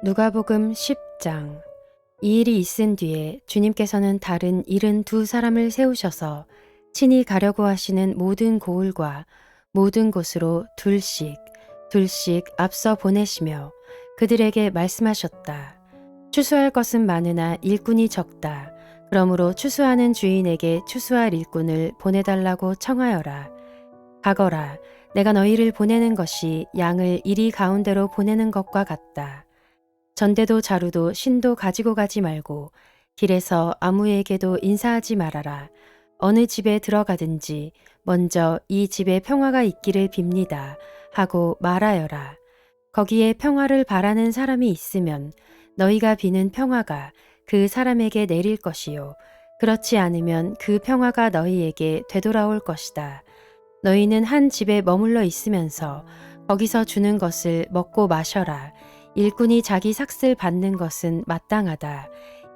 누가복음 10장. 이 일이 있은 뒤에 주님께서는 다른 72사람을 세우셔서 친히 가려고 하시는 모든 고을과 모든 곳으로 둘씩 앞서 보내시며 그들에게 말씀하셨다. 추수할 것은 많으나 일꾼이 적다. 그러므로 추수하는 주인에게 추수할 일꾼을 보내달라고 청하여라. 가거라. 내가 너희를 보내는 것이 양을 이리 가운데로 보내는 것과 같다. 전대도 자루도 신도 가지고 가지 말고 길에서 아무에게도 인사하지 말아라. 어느 집에 들어가든지 먼저 이 집에 평화가 있기를 빕니다 하고 말하여라. 거기에 평화를 바라는 사람이 있으면 너희가 비는 평화가 그 사람에게 내릴 것이요. 그렇지 않으면 그 평화가 너희에게 되돌아올 것이다. 너희는 한 집에 머물러 있으면서 거기서 주는 것을 먹고 마셔라. 일꾼이 자기 삭슬 받는 것은 마땅하다.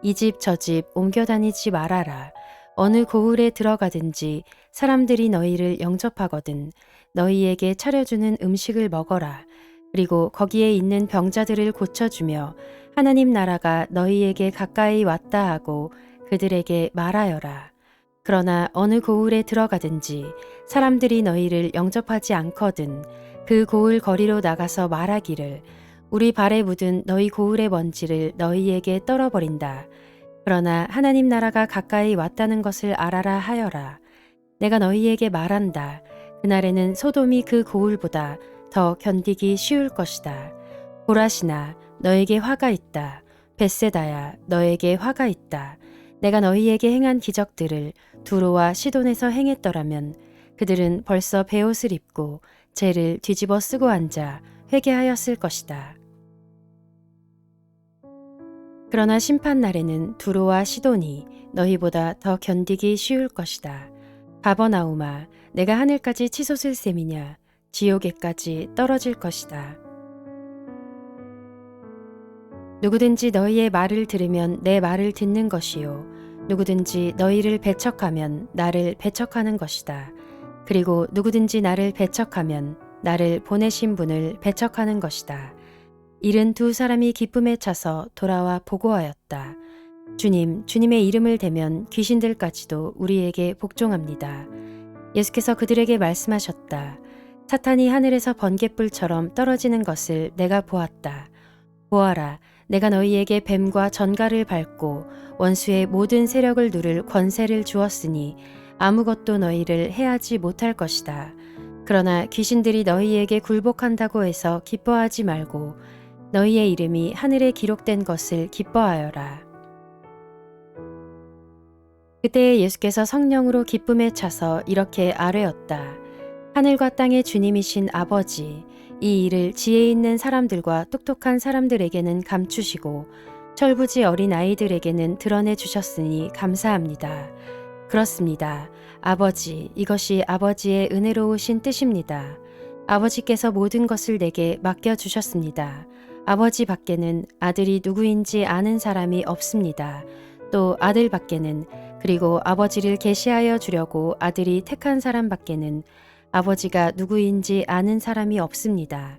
이 집 저 집 옮겨 다니지 말아라. 어느 고을에 들어가든지 사람들이 너희를 영접하거든 너희에게 차려주는 음식을 먹어라. 그리고 거기에 있는 병자들을 고쳐주며 하나님 나라가 너희에게 가까이 왔다 하고 그들에게 말하여라. 그러나 어느 고을에 들어가든지 사람들이 너희를 영접하지 않거든 그 고을 거리로 나가서 말하기를 우리 발에 묻은 너희 고을의 먼지를 너희에게 떨어버린다. 그러나 하나님 나라가 가까이 왔다는 것을 알아라 하여라. 내가 너희에게 말한다. 그날에는 소돔이 그 고을보다 더 견디기 쉬울 것이다. 고라시나 너에게 화가 있다. 벳세다야 너에게 화가 있다. 내가 너희에게 행한 기적들을 두로와 시돈에서 행했더라면 그들은 벌써 베옷을 입고 죄를 뒤집어 쓰고 앉아 회개하였을 것이다. 그러나 심판날에는 두로와 시돈이 너희보다 더 견디기 쉬울 것이다. 가버나움아, 내가 하늘까지 치솟을 셈이냐? 지옥에까지 떨어질 것이다. 누구든지 너희의 말을 들으면 내 말을 듣는 것이요. 누구든지 너희를 배척하면 나를 배척하는 것이다. 그리고 누구든지 나를 배척하면 나를 보내신 분을 배척하는 것이다. 72사람이 기쁨에 차서 돌아와 보고하였다. 주님, 주님의 이름을 대면 귀신들까지도 우리에게 복종합니다. 예수께서 그들에게 말씀하셨다. 사탄이 하늘에서 번갯불처럼 떨어지는 것을 내가 보았다. 보아라, 내가 너희에게 뱀과 전갈을 밟고 원수의 모든 세력을 누를 권세를 주었으니 아무것도 너희를 해하지 못할 것이다. 그러나 귀신들이 너희에게 굴복한다고 해서 기뻐하지 말고 너희의 이름이 하늘에 기록된 것을 기뻐하여라. 그때 예수께서 성령으로 기쁨에 차서 이렇게 아뢰었다. 하늘과 땅의 주님이신 아버지, 이 일을 지혜 있는 사람들과 똑똑한 사람들에게는 감추시고 철부지 어린 아이들에게는 드러내 주셨으니 감사합니다. 그렇습니다. 아버지, 이것이 아버지의 은혜로우신 뜻입니다. 아버지께서 모든 것을 내게 맡겨주셨습니다. 아버지 밖에는 아들이 누구인지 아는 사람이 없습니다. 또 아들 밖에는 그리고 아버지를 계시하여 주려고 아들이 택한 사람 밖에는 아버지가 누구인지 아는 사람이 없습니다.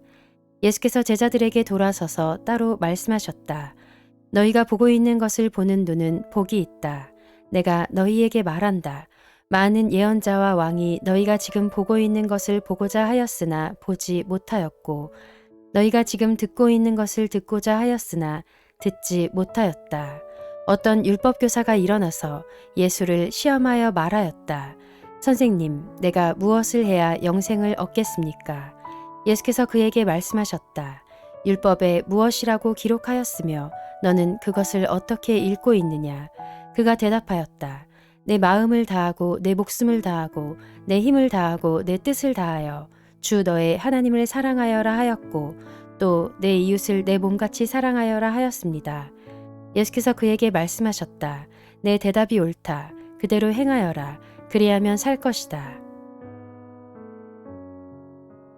예수께서 제자들에게 돌아서서 따로 말씀하셨다. 너희가 보고 있는 것을 보는 눈은 복이 있다. 내가 너희에게 말한다. 많은 예언자와 왕이 너희가 지금 보고 있는 것을 보고자 하였으나 보지 못하였고 너희가 지금 듣고 있는 것을 듣고자 하였으나 듣지 못하였다. 어떤 율법교사가 일어나서 예수를 시험하여 말하였다. 선생님, 내가 무엇을 해야 영생을 얻겠습니까? 예수께서 그에게 말씀하셨다. 율법에 무엇이라고 기록하였으며 너는 그것을 어떻게 읽고 있느냐? 그가 대답하였다. 내 마음을 다하고 내 목숨을 다하고 내 힘을 다하고 내 뜻을 다하여 주 너의 하나님을 사랑하여라 하였고 또 내 이웃을 내 몸같이 사랑하여라 하였습니다. 예수께서 그에게 말씀하셨다. 내 대답이 옳다. 그대로 행하여라. 그리하면 살 것이다.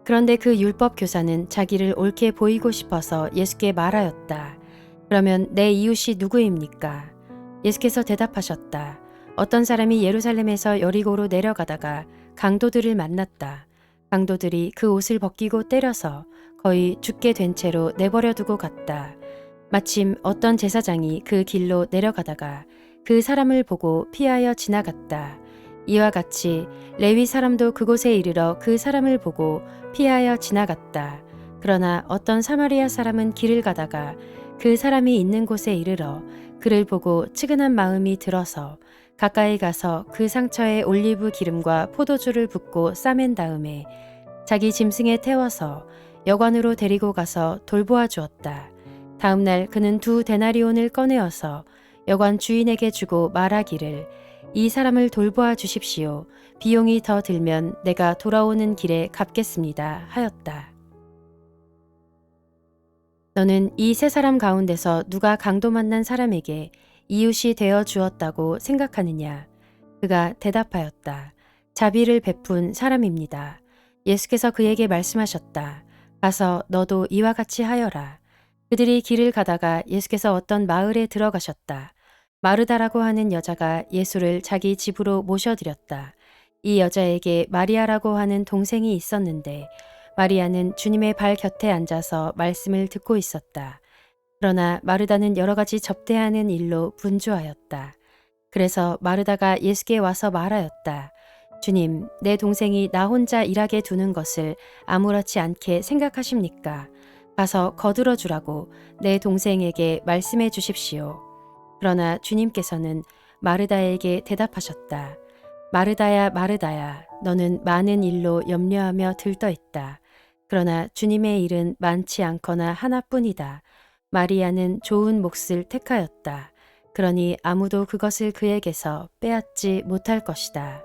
그런데 그 율법 교사는 자기를 옳게 보이고 싶어서 예수께 말하였다. 그러면 내 이웃이 누구입니까? 예수께서 대답하셨다. 어떤 사람이 예루살렘에서 여리고로 내려가다가 강도들을 만났다. 강도들이 그 옷을 벗기고 때려서 거의 죽게 된 채로 내버려 두고 갔다. 마침 어떤 제사장이 그 길로 내려가다가 그 사람을 보고 피하여 지나갔다. 이와 같이 레위 사람도 그곳에 이르러 그 사람을 보고 피하여 지나갔다. 그러나 어떤 사마리아 사람은 길을 가다가 그 사람이 있는 곳에 이르러 그를 보고 측은한 마음이 들어서 가까이 가서 그 상처에 올리브 기름과 포도주를 붓고 싸맨 다음에 자기 짐승에 태워서 여관으로 데리고 가서 돌보아 주었다. 다음 날 그는 2데나리온을 꺼내어서 여관 주인에게 주고 말하기를 이 사람을 돌보아 주십시오. 비용이 더 들면 내가 돌아오는 길에 갚겠습니다. 하였다. 너는 이 세 사람 가운데서 누가 강도 만난 사람에게 이웃이 되어 주었다고 생각하느냐? 그가 대답하였다. 자비를 베푼 사람입니다. 예수께서 그에게 말씀하셨다. 가서 너도 이와 같이 하여라. 그들이 길을 가다가 예수께서 어떤 마을에 들어가셨다. 마르다라고 하는 여자가 예수를 자기 집으로 모셔드렸다. 이 여자에게 마리아라고 하는 동생이 있었는데 마리아는 주님의 발 곁에 앉아서 말씀을 듣고 있었다. 그러나 마르다는 여러 가지 접대하는 일로 분주하였다. 그래서 마르다가 예수께 와서 말하였다. 주님, 내 동생이 나 혼자 일하게 두는 것을 아무렇지 않게 생각하십니까? 가서 거들어 주라고 내 동생에게 말씀해 주십시오. 그러나 주님께서는 마르다에게 대답하셨다. 마르다야, 마르다야, 너는 많은 일로 염려하며 들떠 있다. 그러나 주님의 일은 많지 않거나 하나뿐이다. 마리아는 좋은 몫을 택하였다. 그러니 아무도 그것을 그에게서 빼앗지 못할 것이다.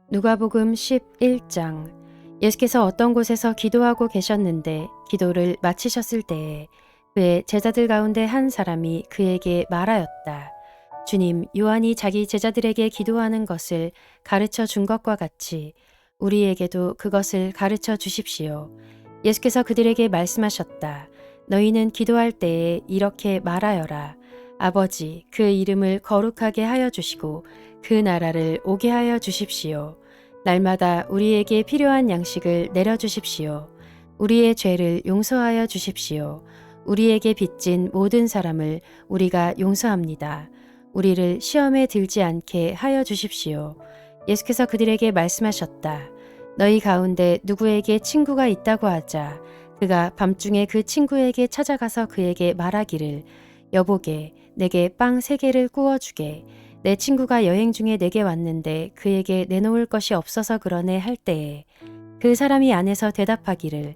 누가복음 11장. 예수께서 어떤 곳에서 기도하고 계셨는데 기도를 마치셨을 때에 그의 제자들 가운데 한 사람이 그에게 말하였다. 주님, 요한이 자기 제자들에게 기도하는 것을 가르쳐 준 것과 같이 우리에게도 그것을 가르쳐 주십시오. 예수께서 그들에게 말씀하셨다. 너희는 기도할 때에 이렇게 말하여라. 아버지, 그 이름을 거룩하게 하여 주시고 그 나라를 오게 하여 주십시오. 날마다 우리에게 필요한 양식을 내려주십시오. 우리의 죄를 용서하여 주십시오. 우리에게 빚진 모든 사람을 우리가 용서합니다. 우리를 시험에 들지 않게 하여 주십시오. 예수께서 그들에게 말씀하셨다. 너희 가운데 누구에게 친구가 있다고 하자. 그가 밤중에 그 친구에게 찾아가서 그에게 말하기를 여보게 내게 빵 3개를 구워주게. 내 친구가 여행 중에 내게 왔는데 그에게 내놓을 것이 없어서 그러네 할 때에 그 사람이 안에서 대답하기를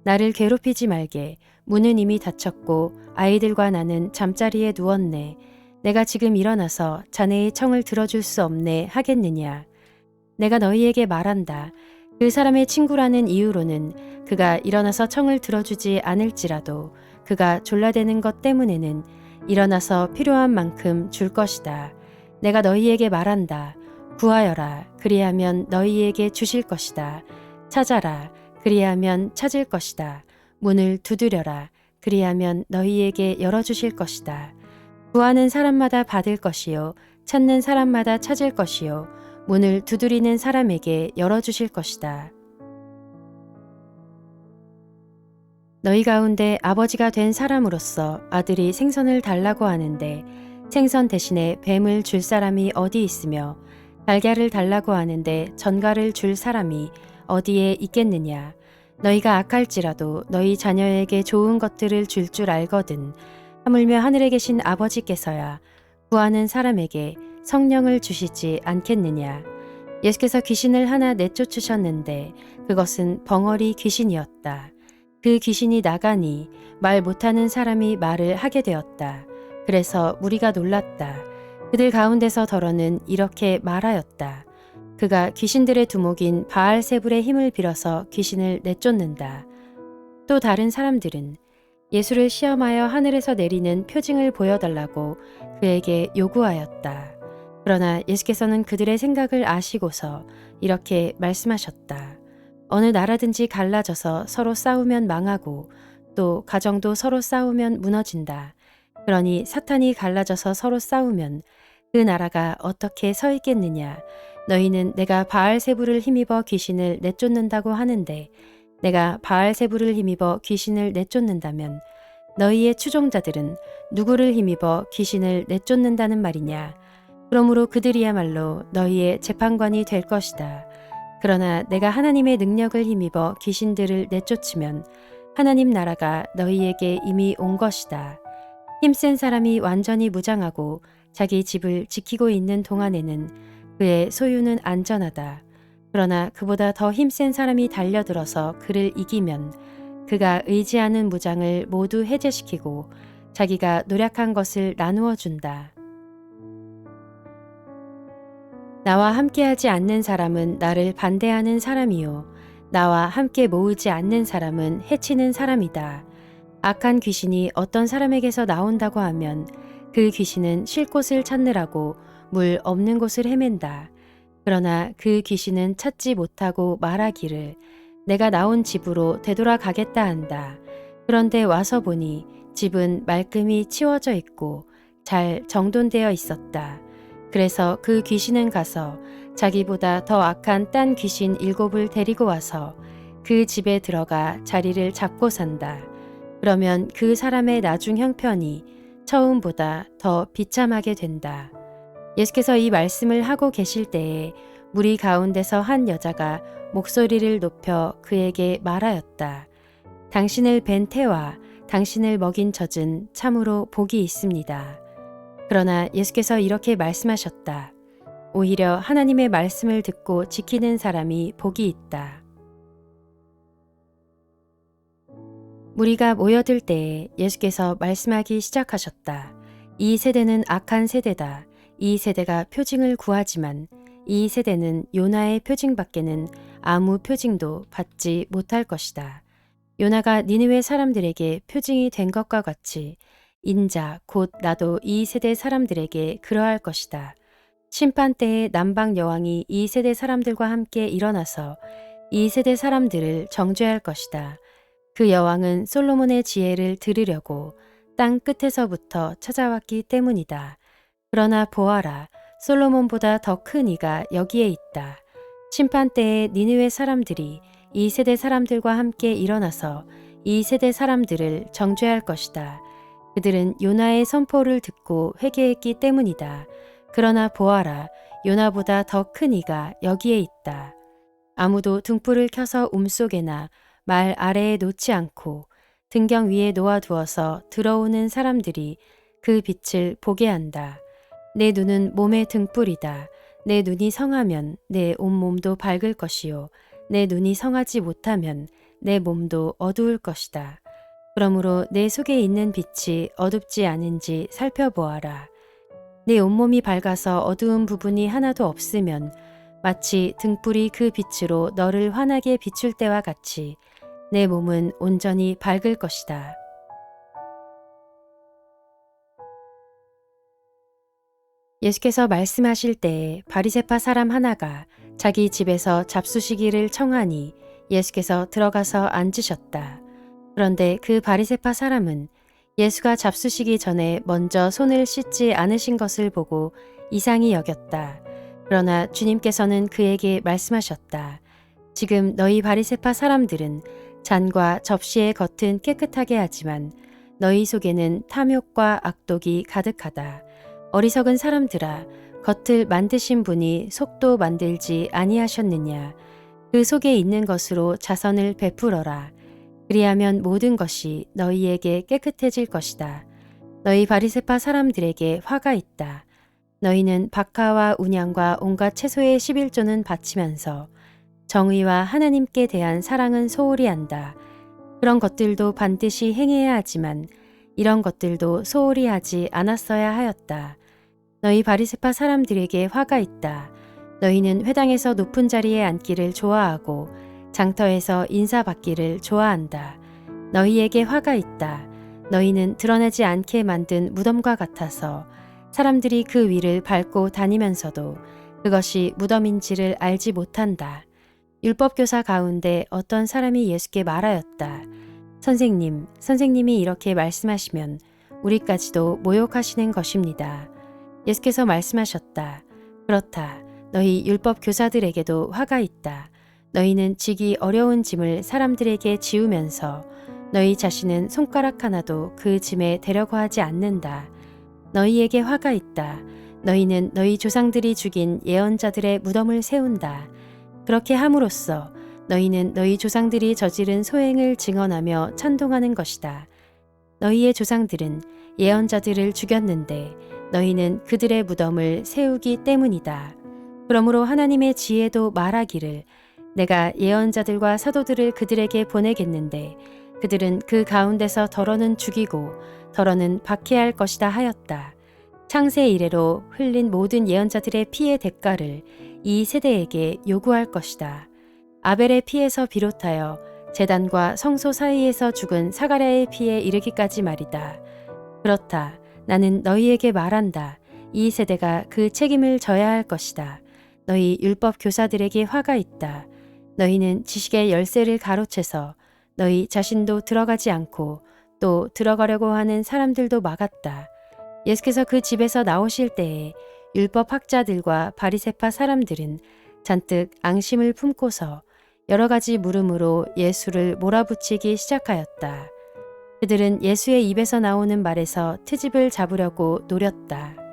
나를 괴롭히지 말게. 문은 이미 닫혔고 아이들과 나는 잠자리에 누웠네. 내가 지금 일어나서 자네의 청을 들어줄 수 없네 하겠느냐. 내가 너희에게 말한다. 그 사람의 친구라는 이유로는 그가 일어나서 청을 들어주지 않을지라도 그가 졸라대는 것 때문에는 일어나서 필요한 만큼 줄 것이다. 내가 너희에게 말한다. 구하여라. 그리하면 너희에게 주실 것이다. 찾아라. 그리하면 찾을 것이다. 문을 두드려라. 그리하면 너희에게 열어주실 것이다. 구하는 사람마다 받을 것이요. 찾는 사람마다 찾을 것이요. 문을 두드리는 사람에게 열어주실 것이다. 너희 가운데 아버지가 된 사람으로서 아들이 생선을 달라고 하는데 생선 대신에 뱀을 줄 사람이 어디 있으며 달걀을 달라고 하는데 전갈을 줄 사람이 어디에 있겠느냐. 너희가 악할지라도 너희 자녀에게 좋은 것들을 줄 알거든. 하물며 하늘에 계신 아버지께서야 구하는 사람에게 성령을 주시지 않겠느냐. 예수께서 귀신을 하나 내쫓으셨는데 그것은 벙어리 귀신이었다. 그 귀신이 나가니 말 못하는 사람이 말을 하게 되었다. 그래서 무리가 놀랐다. 그들 가운데서 더러는 이렇게 말하였다. 그가 귀신들의 두목인 바알세불의 힘을 빌어서 귀신을 내쫓는다. 또 다른 사람들은 예수를 시험하여 하늘에서 내리는 표징을 보여달라고 그에게 요구하였다. 그러나 예수께서는 그들의 생각을 아시고서 이렇게 말씀하셨다. 어느 나라든지 갈라져서 서로 싸우면 망하고 또 가정도 서로 싸우면 무너진다. 그러니 사탄이 갈라져서 서로 싸우면 그 나라가 어떻게 서 있겠느냐. 너희는 내가 바알세불을 힘입어 귀신을 내쫓는다고 하는데 내가 바알세불을 힘입어 귀신을 내쫓는다면 너희의 추종자들은 누구를 힘입어 귀신을 내쫓는다는 말이냐. 그러므로 그들이야말로 너희의 재판관이 될 것이다. 그러나 내가 하나님의 능력을 힘입어 귀신들을 내쫓으면 하나님 나라가 너희에게 이미 온 것이다. 힘센 사람이 완전히 무장하고 자기 집을 지키고 있는 동안에는 그의 소유는 안전하다. 그러나 그보다 더 힘센 사람이 달려들어서 그를 이기면 그가 의지하는 무장을 모두 해제시키고 자기가 노력한 것을 나누어 준다. 나와 함께하지 않는 사람은 나를 반대하는 사람이요. 나와 함께 모으지 않는 사람은 해치는 사람이다. 악한 귀신이 어떤 사람에게서 나온다고 하면 그 귀신은 쉴 곳을 찾느라고 물 없는 곳을 헤맨다. 그러나 그 귀신은 찾지 못하고 말하기를 내가 나온 집으로 되돌아가겠다 한다. 그런데 와서 보니 집은 말끔히 치워져 있고 잘 정돈되어 있었다. 그래서 그 귀신은 가서 자기보다 더 악한 딴 귀신 7을 데리고 와서 그 집에 들어가 자리를 잡고 산다. 그러면 그 사람의 나중 형편이 처음보다 더 비참하게 된다. 예수께서 이 말씀을 하고 계실 때에 무리 가운데서 한 여자가 목소리를 높여 그에게 말하였다. 당신을 뵌 태와 당신을 먹인 젖은 참으로 복이 있습니다. 그러나 예수께서 이렇게 말씀하셨다. 오히려 하나님의 말씀을 듣고 지키는 사람이 복이 있다. 무리가 모여들 때에 예수께서 말씀하기 시작하셨다. 이 세대는 악한 세대다. 이 세대가 표징을 구하지만 이 세대는 요나의 표징밖에는 아무 표징도 받지 못할 것이다. 요나가 니느웨 사람들에게 표징이 된 것과 같이 인자 곧 나도 이 세대 사람들에게 그러할 것이다. 심판 때에 남방 여왕이 이 세대 사람들과 함께 일어나서 이 세대 사람들을 정죄할 것이다. 그 여왕은 솔로몬의 지혜를 들으려고 땅 끝에서부터 찾아왔기 때문이다. 그러나 보아라, 솔로몬보다 더 큰 이가 여기에 있다. 심판 때에 니느웨 사람들이 이 세대 사람들과 함께 일어나서 이 세대 사람들을 정죄할 것이다. 그들은 요나의 선포를 듣고 회개했기 때문이다. 그러나 보아라, 요나보다 더 큰 이가 여기에 있다. 아무도 등불을 켜서 움속에나 말 아래에 놓지 않고 등경 위에 놓아두어서 들어오는 사람들이 그 빛을 보게 한다. 내 눈은 몸의 등불이다. 내 눈이 성하면 내 온몸도 밝을 것이요. 내 눈이 성하지 못하면 내 몸도 어두울 것이다. 그러므로 내 속에 있는 빛이 어둡지 않은지 살펴보아라. 내 온몸이 밝아서 어두운 부분이 하나도 없으면 마치 등불이 그 빛으로 너를 환하게 비출 때와 같이 내 몸은 온전히 밝을 것이다. 예수께서 말씀하실 때에 바리새파 사람 하나가 자기 집에서 잡수시기를 청하니 예수께서 들어가서 앉으셨다. 그런데 그 바리새파 사람은 예수가 잡수시기 전에 먼저 손을 씻지 않으신 것을 보고 이상히 여겼다. 그러나 주님께서는 그에게 말씀하셨다. 지금 너희 바리새파 사람들은 잔과 접시의 겉은 깨끗하게 하지만 너희 속에는 탐욕과 악독이 가득하다. 어리석은 사람들아, 겉을 만드신 분이 속도 만들지 아니하셨느냐. 그 속에 있는 것으로 자선을 베풀어라. 그리하면 모든 것이 너희에게 깨끗해질 것이다. 너희 바리새파 사람들에게 화가 있다. 너희는 박하와 운양과 온갖 채소의 11조는 바치면서 정의와 하나님께 대한 사랑은 소홀히 한다. 그런 것들도 반드시 행해야 하지만 이런 것들도 소홀히 하지 않았어야 하였다. 너희 바리새파 사람들에게 화가 있다. 너희는 회당에서 높은 자리에 앉기를 좋아하고 장터에서 인사받기를 좋아한다. 너희에게 화가 있다. 너희는 드러나지 않게 만든 무덤과 같아서 사람들이 그 위를 밟고 다니면서도 그것이 무덤인지를 알지 못한다. 율법교사 가운데 어떤 사람이 예수께 말하였다. 선생님, 선생님이 이렇게 말씀하시면 우리까지도 모욕하시는 것입니다. 예수께서 말씀하셨다. 그렇다. 너희 율법 교사들에게도 화가 있다. 너희는 지기 어려운 짐을 사람들에게 지우면서 너희 자신은 손가락 하나도 그 짐에 대려고 하지 않는다. 너희에게 화가 있다. 너희는 너희 조상들이 죽인 예언자들의 무덤을 세운다. 그렇게 함으로써 너희는 너희 조상들이 저지른 소행을 증언하며 찬동하는 것이다. 너희의 조상들은 예언자들을 죽였는데 너희는 그들의 무덤을 세우기 때문이다. 그러므로 하나님의 지혜도 말하기를 내가 예언자들과 사도들을 그들에게 보내겠는데 그들은 그 가운데서 더러는 죽이고 더러는 박해할 것이다 하였다. 창세 이래로 흘린 모든 예언자들의 피의 대가를 이 세대에게 요구할 것이다. 아벨의 피에서 비롯하여 제단과 성소 사이에서 죽은 사가랴의 피에 이르기까지 말이다. 그렇다. 나는 너희에게 말한다. 이 세대가 그 책임을 져야 할 것이다. 너희 율법 교사들에게 화가 있다. 너희는 지식의 열쇠를 가로채서 너희 자신도 들어가지 않고 또 들어가려고 하는 사람들도 막았다. 예수께서 그 집에서 나오실 때에 율법 학자들과 바리새파 사람들은 잔뜩 앙심을 품고서 여러 가지 물음으로 예수를 몰아붙이기 시작하였다. 그들은 예수의 입에서 나오는 말에서 트집을 잡으려고 노렸다.